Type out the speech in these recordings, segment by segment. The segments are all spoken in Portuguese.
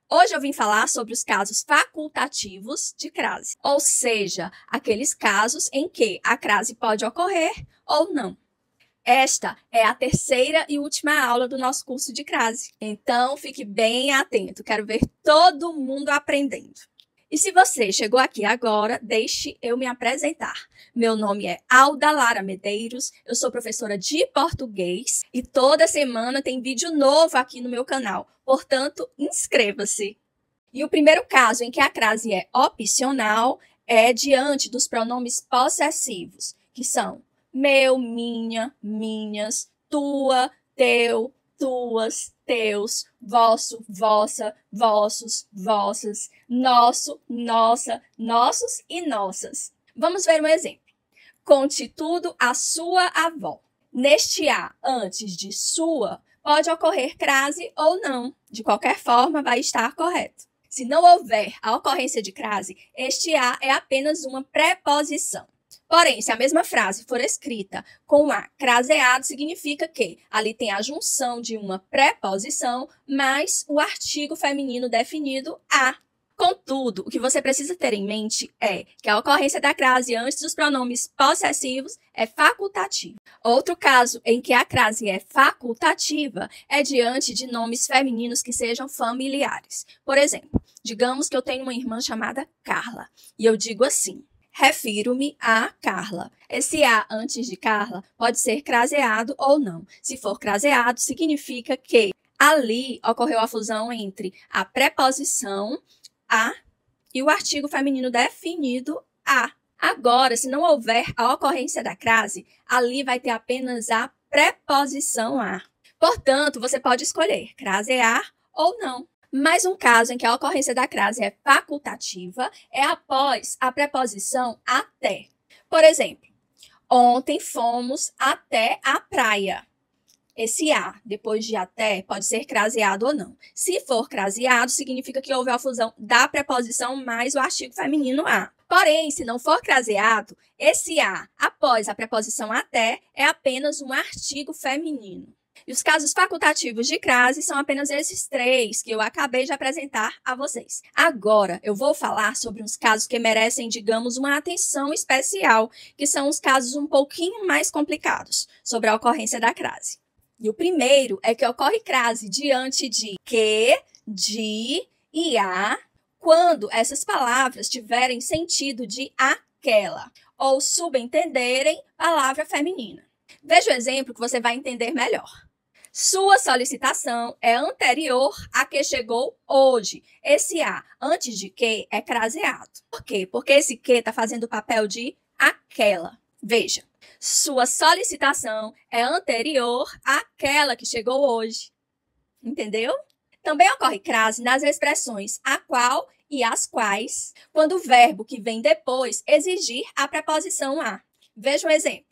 Hoje eu vim falar sobre os casos facultativos de crase, ou seja, aqueles casos em que a crase pode ocorrer ou não. Esta é a terceira e última aula do nosso curso de crase, então fique bem atento, quero ver todo mundo aprendendo. E se você chegou aqui agora, deixe eu me apresentar. Meu nome é Alda Lara Medeiros, eu sou professora de português e toda semana tem vídeo novo aqui no meu canal, portanto, inscreva-se. E o primeiro caso em que a crase é opcional é diante dos pronomes possessivos, que são meu, minha, minhas, tua, teu, tuas, teus, vosso, vossa, vossos, vossas, nosso, nossa, nossos e nossas. Vamos ver um exemplo. Conte tudo à sua avó. Neste A antes de sua, pode ocorrer crase ou não. De qualquer forma, vai estar correto. Se não houver a ocorrência de crase, este A é apenas uma preposição. Porém, se a mesma frase for escrita com A craseado, significa que ali tem a junção de uma preposição mais o artigo feminino definido a. Contudo, o que você precisa ter em mente é que a ocorrência da crase antes dos pronomes possessivos é facultativa. Outro caso em que a crase é facultativa é diante de nomes femininos que sejam familiares. Por exemplo, digamos que eu tenho uma irmã chamada Carla e eu digo assim: refiro-me a Carla. Esse A antes de Carla pode ser craseado ou não. Se for craseado, significa que ali ocorreu a fusão entre a preposição a e o artigo feminino definido a. Agora, se não houver a ocorrência da crase, ali vai ter apenas a preposição a. Portanto, você pode escolher crasear ou não. Mais um caso em que a ocorrência da crase é facultativa é após a preposição até. Por exemplo, ontem fomos até a praia. Esse A, depois de até, pode ser craseado ou não. Se for craseado, significa que houve a fusão da preposição mais o artigo feminino a. Porém, se não for craseado, esse A, após a preposição até, é apenas um artigo feminino. E os casos facultativos de crase são apenas esses três que eu acabei de apresentar a vocês. Agora, eu vou falar sobre uns casos que merecem, digamos, uma atenção especial, que são os casos um pouquinho mais complicados sobre a ocorrência da crase. E o primeiro é que ocorre crase diante de que, de e a, quando essas palavras tiverem sentido de aquela, ou subentenderem palavra feminina. Veja o exemplo que você vai entender melhor. Sua solicitação é anterior a que chegou hoje. Esse A, antes de que, é craseado. Por quê? Porque esse que está fazendo o papel de aquela. Veja, sua solicitação é anterior àquela que chegou hoje. Entendeu? Também ocorre crase nas expressões a qual e as quais, quando o verbo que vem depois exigir a preposição a. Veja um exemplo.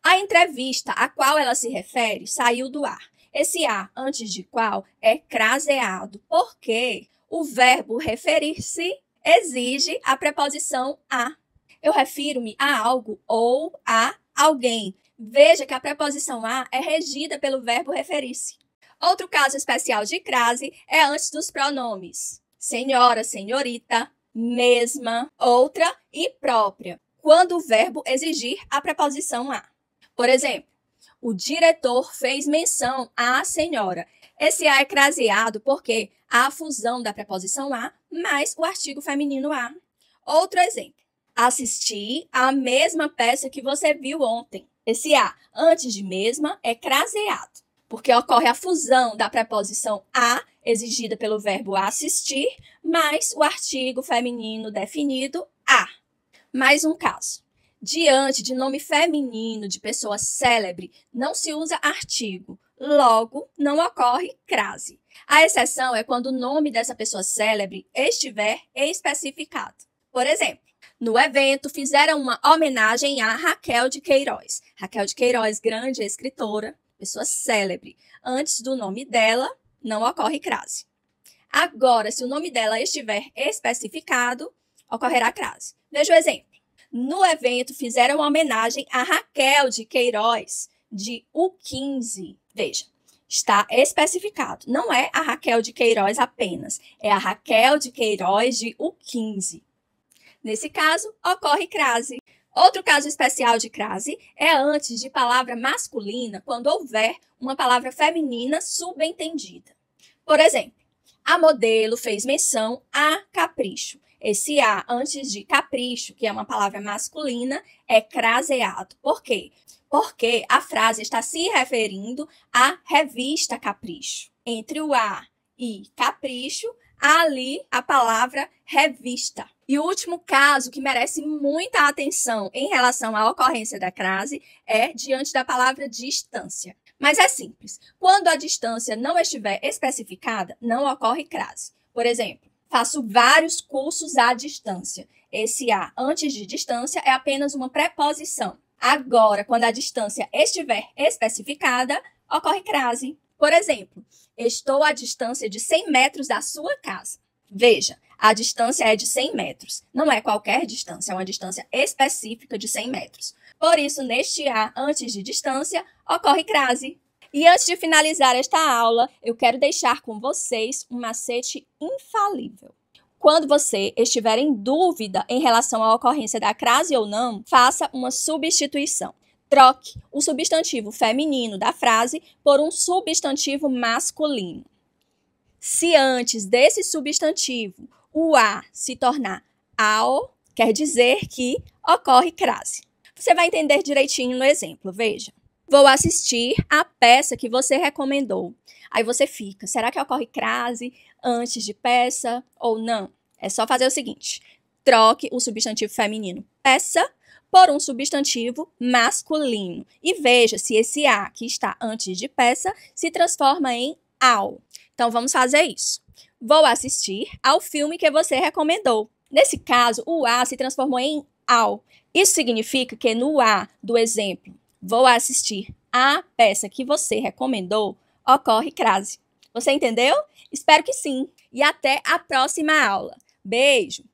A entrevista a qual ela se refere saiu do ar. Esse a, antes de qual, é craseado, porque o verbo referir-se exige a preposição a. Eu refiro-me a algo ou a alguém. Veja que a preposição a é regida pelo verbo referir-se. Outro caso especial de crase é antes dos pronomes senhora, senhorita, mesma, outra e própria, quando o verbo exigir a preposição a. Por exemplo, o diretor fez menção à senhora. Esse a é craseado porque há a fusão da preposição a mais o artigo feminino a. Outro exemplo. Assisti à mesma peça que você viu ontem. Esse a, antes de mesma, é craseado, porque ocorre a fusão da preposição a, exigida pelo verbo assistir, mais o artigo feminino definido a. Mais um caso. Diante de nome feminino de pessoa célebre, não se usa artigo, logo não ocorre crase. A exceção é quando o nome dessa pessoa célebre estiver especificado. Por exemplo, no evento fizeram uma homenagem a Raquel de Queiroz. Raquel de Queiroz, grande escritora, pessoa célebre. Antes do nome dela, não ocorre crase. Agora, se o nome dela estiver especificado, ocorrerá crase. Veja o exemplo. No evento, fizeram uma homenagem a Raquel de Queiroz, de U15. Veja, Está especificado. Não é a Raquel de Queiroz apenas, é a Raquel de Queiroz de U15. Nesse caso, ocorre crase. Outro caso especial de crase é antes de palavra masculina, quando houver uma palavra feminina subentendida. Por exemplo, a modelo fez menção a capricho. Esse A antes de capricho, que é uma palavra masculina, é craseado. Por quê? Porque a frase está se referindo à revista Capricho. Entre o A e capricho, há ali a palavra revista. E o último caso que merece muita atenção em relação à ocorrência da crase é diante da palavra distância. Mas é simples. Quando a distância não estiver especificada, não ocorre crase. Por exemplo, faço vários cursos à distância. Esse A antes de distância é apenas uma preposição. Agora, quando a distância estiver especificada, ocorre crase. Por exemplo, estou à distância de 100 metros da sua casa. Veja, a distância é de 100 metros. Não é qualquer distância, é uma distância específica de 100 metros. Por isso, neste A antes de distância, ocorre crase. E antes de finalizar esta aula, eu quero deixar com vocês um macete infalível. Quando você estiver em dúvida em relação à ocorrência da crase ou não, faça uma substituição. Troque o substantivo feminino da frase por um substantivo masculino. Se antes desse substantivo o A se tornar ao, quer dizer que ocorre crase. Você vai entender direitinho no exemplo, veja. Vou assistir a peça que você recomendou. Aí você fica, será que ocorre crase antes de peça ou não? É só fazer o seguinte, troque o substantivo feminino peça por um substantivo masculino. E veja se esse A que está antes de peça se transforma em ao. Então, vamos fazer isso. Vou assistir ao filme que você recomendou. Nesse caso, o A se transformou em ao. Isso significa que no A do exemplo, vou assistir a peça que você recomendou, ocorre crase. Você entendeu? Espero que sim. E até a próxima aula. Beijo!